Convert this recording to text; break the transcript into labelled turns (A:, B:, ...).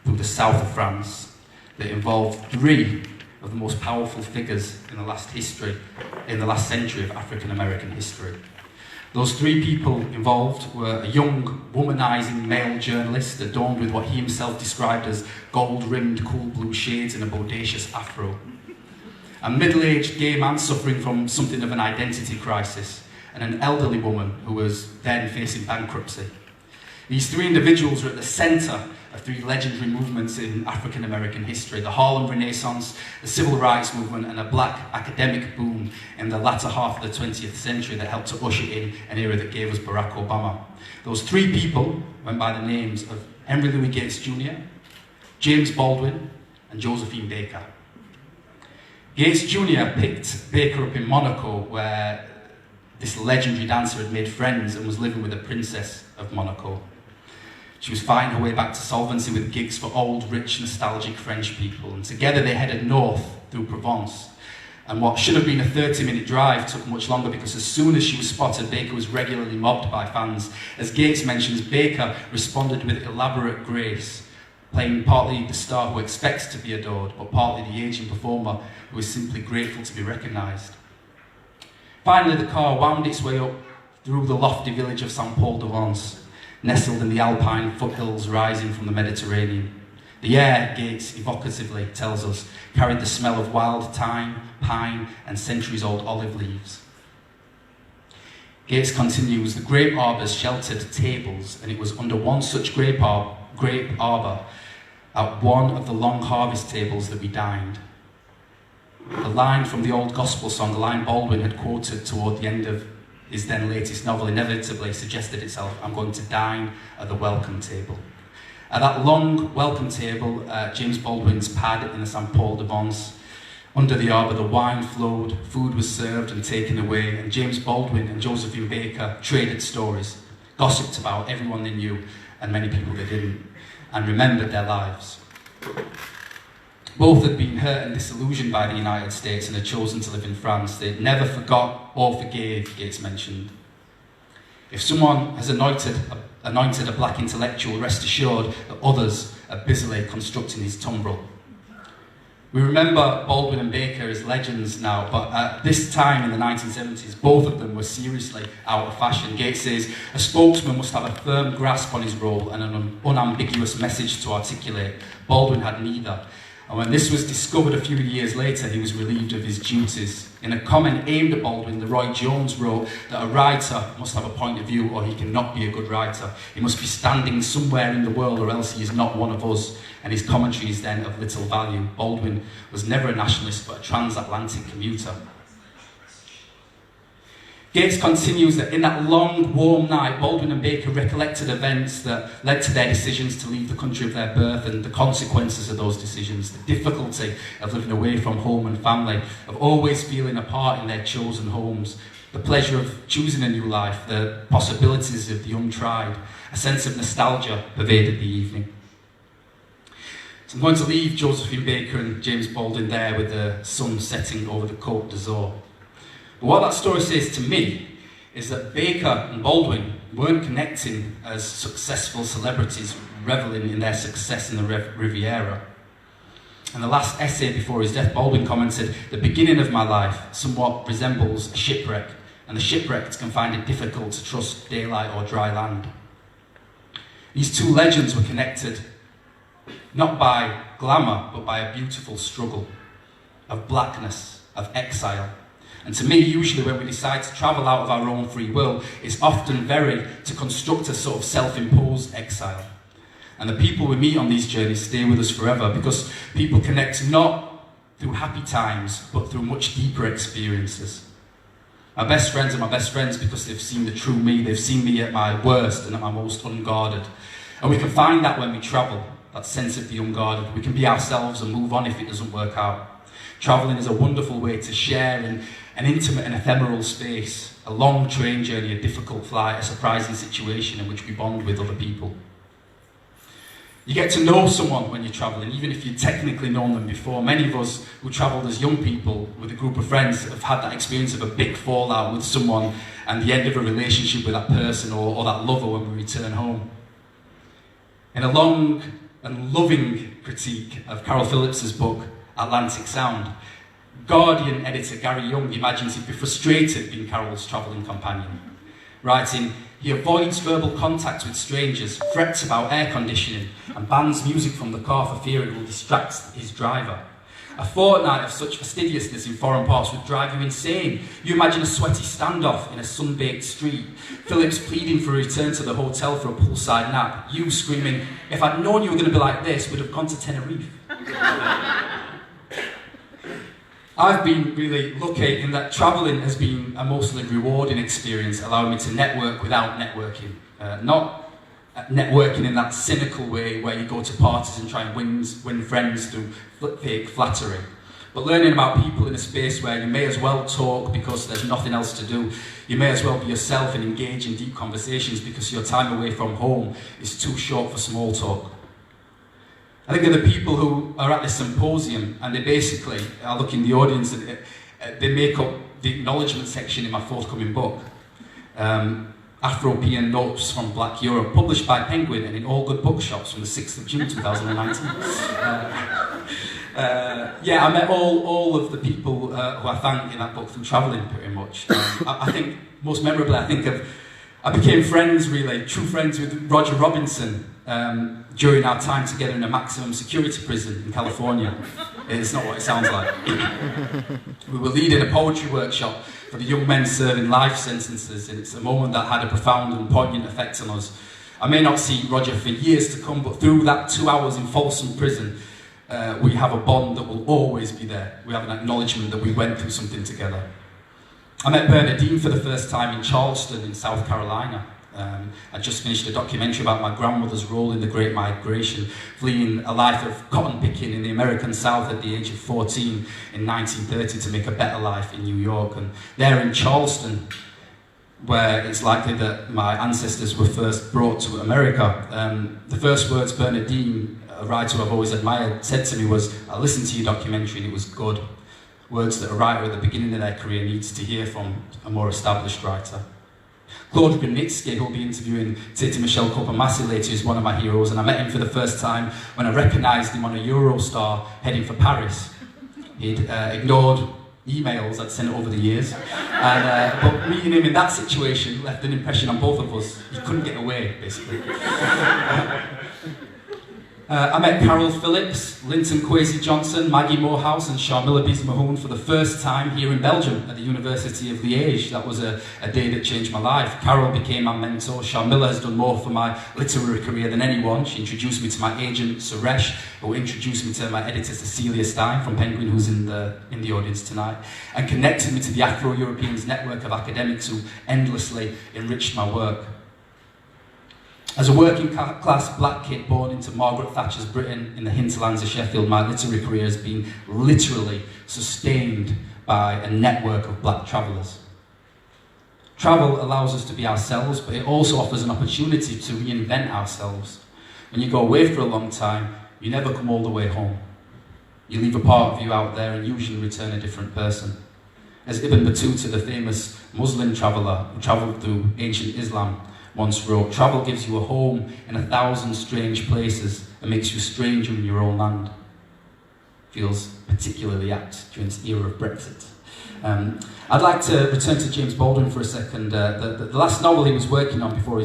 A: through the south of France that involved three of the most powerful figures in the last century of African American history. Those three people involved were a young, womanizing male journalist adorned with what he himself described as gold-rimmed cool blue shades and a bodacious afro. A middle-aged gay man suffering from something of an identity crisis, and an elderly woman who was then facing bankruptcy. These three individuals were at the centre of three legendary movements in African American history: the Harlem Renaissance, the Civil Rights Movement, and a black academic boom in the latter half of the 20th century that helped to usher in an era that gave us Barack Obama. Those three people went by the names of Henry Louis Gates Jr., James Baldwin, and Josephine Baker. Gates Jr. picked Baker up in Monaco, where this legendary dancer had made friends and was living with a princess of Monaco. She was fighting her way back to solvency with gigs for old, rich, nostalgic French people, and together they headed north through Provence. And what should have been a 30-minute drive took much longer, because as soon as she was spotted, Baker was regularly mobbed by fans. As Gates mentions, Baker responded with elaborate grace, playing partly the star who expects to be adored, but partly the aging performer who is simply grateful to be recognised. Finally, the car wound its way up through the lofty village of Saint-Paul-de-Vence, nestled in the alpine foothills rising from the Mediterranean. The air, Gates evocatively tells us, carried the smell of wild thyme, pine, and centuries-old olive leaves. Gates continues, the grape arbours sheltered tables, and it was under one such grape arbour at one of the long harvest tables that we dined. The line from the old gospel song, the line Baldwin had quoted toward the end of his then latest novel, inevitably suggested itself: I'm going to dine at the welcome table. At that long welcome table, James Baldwin's pad in the Saint-Paul-de-Vence, under the arbour, the wine flowed, food was served and taken away, and James Baldwin and Josephine Baker traded stories, gossiped about everyone they knew and many people they didn't, and remembered their lives. Both had been hurt and disillusioned by the United States and had chosen to live in France. They never forgot or forgave, Gates mentioned. If someone has anointed a black intellectual, rest assured that others are busily constructing his tumbril. We remember Baldwin and Baker as legends now, but at this time in the 1970s, both of them were seriously out of fashion. Gates says, a spokesman must have a firm grasp on his role and an unambiguous message to articulate. Baldwin had neither. And when this was discovered a few years later, he was relieved of his duties. In a comment aimed at Baldwin, Leroy Jones wrote that a writer must have a point of view or he cannot be a good writer. He must be standing somewhere in the world or else he is not one of us, and his commentary is then of little value. Baldwin was never a nationalist but a transatlantic commuter. Gates continues that in that long, warm night, Baldwin and Baker recollected events that led to their decisions to leave the country of their birth and the consequences of those decisions, the difficulty of living away from home and family, of always feeling apart in their chosen homes, the pleasure of choosing a new life, the possibilities of the untried. A sense of nostalgia pervaded the evening. So I'm going to leave Josephine Baker and James Baldwin there with the sun setting over the Côte d'Azur. But what that story says to me is that Baker and Baldwin weren't connecting as successful celebrities reveling in their success in the Riviera. In the last essay before his death, Baldwin commented, the beginning of my life somewhat resembles a shipwreck, and the shipwrecked can find it difficult to trust daylight or dry land. These two legends were connected not by glamour, but by a beautiful struggle of blackness, of exile. And to me, usually when we decide to travel out of our own free will, it's often to construct a sort of self-imposed exile. And the people we meet on these journeys stay with us forever, because people connect not through happy times, but through much deeper experiences. My best friends are my best friends because they've seen the true me, they've seen me at my worst and at my most unguarded. And we can find that when we travel, that sense of the unguarded. We can be ourselves and move on if it doesn't work out. Travelling is a wonderful way to share in an intimate and ephemeral space, a long train journey, a difficult flight, a surprising situation in which we bond with other people. You get to know someone when you're travelling, even if you've technically known them before. Many of us who travelled as young people with a group of friends have had that experience of a big fallout with someone and the end of a relationship with that person or that lover when we return home. In a long and loving critique of Carol Phillips's book, Atlantic Sound. Guardian editor Gary Young imagines he'd be frustrated being Carol's travelling companion, writing, "He avoids verbal contact with strangers, frets about air conditioning, and bans music from the car for fear it will distract his driver. A fortnight of such fastidiousness in foreign parts would drive you insane. You imagine a sweaty standoff in a sun-baked street, Phillips pleading for a return to the hotel for a poolside nap, you screaming, 'If I'd known you were going to be like this, we'd have gone to Tenerife.'" I've been really lucky in that travelling has been a mostly rewarding experience, allowing me to network without networking. Not networking in that cynical way where you go to parties and try and win friends through fake flattery, but learning about people in a space where you may as well talk because there's nothing else to do. You may as well be yourself and engage in deep conversations because your time away from home is too short for small talk. I think of the people who are at this symposium, and they basically, I look in the audience, and they make up the acknowledgement section in my forthcoming book. Afropean Notes from Black Europe, published by Penguin and in all good bookshops from the 6th of June 2019. Yeah, I met all of the people who I thank in that book through travelling, pretty much. I think, most memorably, I became friends, really, true friends with Roger Robinson during our time together in a maximum security prison in California. It's not what it sounds like. We were leading a poetry workshop for the young men serving life sentences, and it's a moment that had a profound and poignant effect on us. I may not see Roger for years to come, but through that 2 hours in Folsom Prison, we have a bond that will always be there. We have an acknowledgement that we went through something together. I met Bernadine for the first time in Charleston in South Carolina. I just finished a documentary about my grandmother's role in the Great Migration, fleeing a life of cotton picking in the American South at the age of 14 in 1930 to make a better life in New York. And there in Charleston, where it's likely that my ancestors were first brought to America, the first words Bernadine, a writer I've always admired, said to me was, "I listened to your documentary and it was good." Words that a writer at the beginning of their career needs to hear from a more established writer. Claude Grunitzky, who'll be interviewing Tati Michelle Copper-Massey later, is one of my heroes, and I met him for the first time when I recognised him on a Eurostar heading for Paris. He'd ignored emails I'd sent over the years, but meeting him in that situation left an impression on both of us. He couldn't get away, basically. I met Carol Phillips, Linton Kwesi Johnson, Maggie Morehouse and Sharmila Bees-Mahoon for the first time here in Belgium at the University of Liège. That was a day that changed my life. Carol became my mentor. Sharmila has done more for my literary career than anyone. She introduced me to my agent Suresh, who introduced me to my editor Cecilia Stein from Penguin, who's in the audience tonight, and connected me to the Afro-Europeans network of academics who endlessly enriched my work. As a working class black kid born into Margaret Thatcher's Britain in the hinterlands of Sheffield, my literary career has been literally sustained by a network of black travellers. Travel allows us to be ourselves, but it also offers an opportunity to reinvent ourselves. When you go away for a long time, you never come all the way home. You leave a part of you out there and usually return a different person. As Ibn Battuta, the famous Muslim traveller who travelled through ancient Islam, once wrote, "Travel gives you a home in 1,000 strange places and makes you a stranger in your own land." Feels particularly apt during this era of Brexit. I'd like to return to James Baldwin for a second. The last novel he was working on before he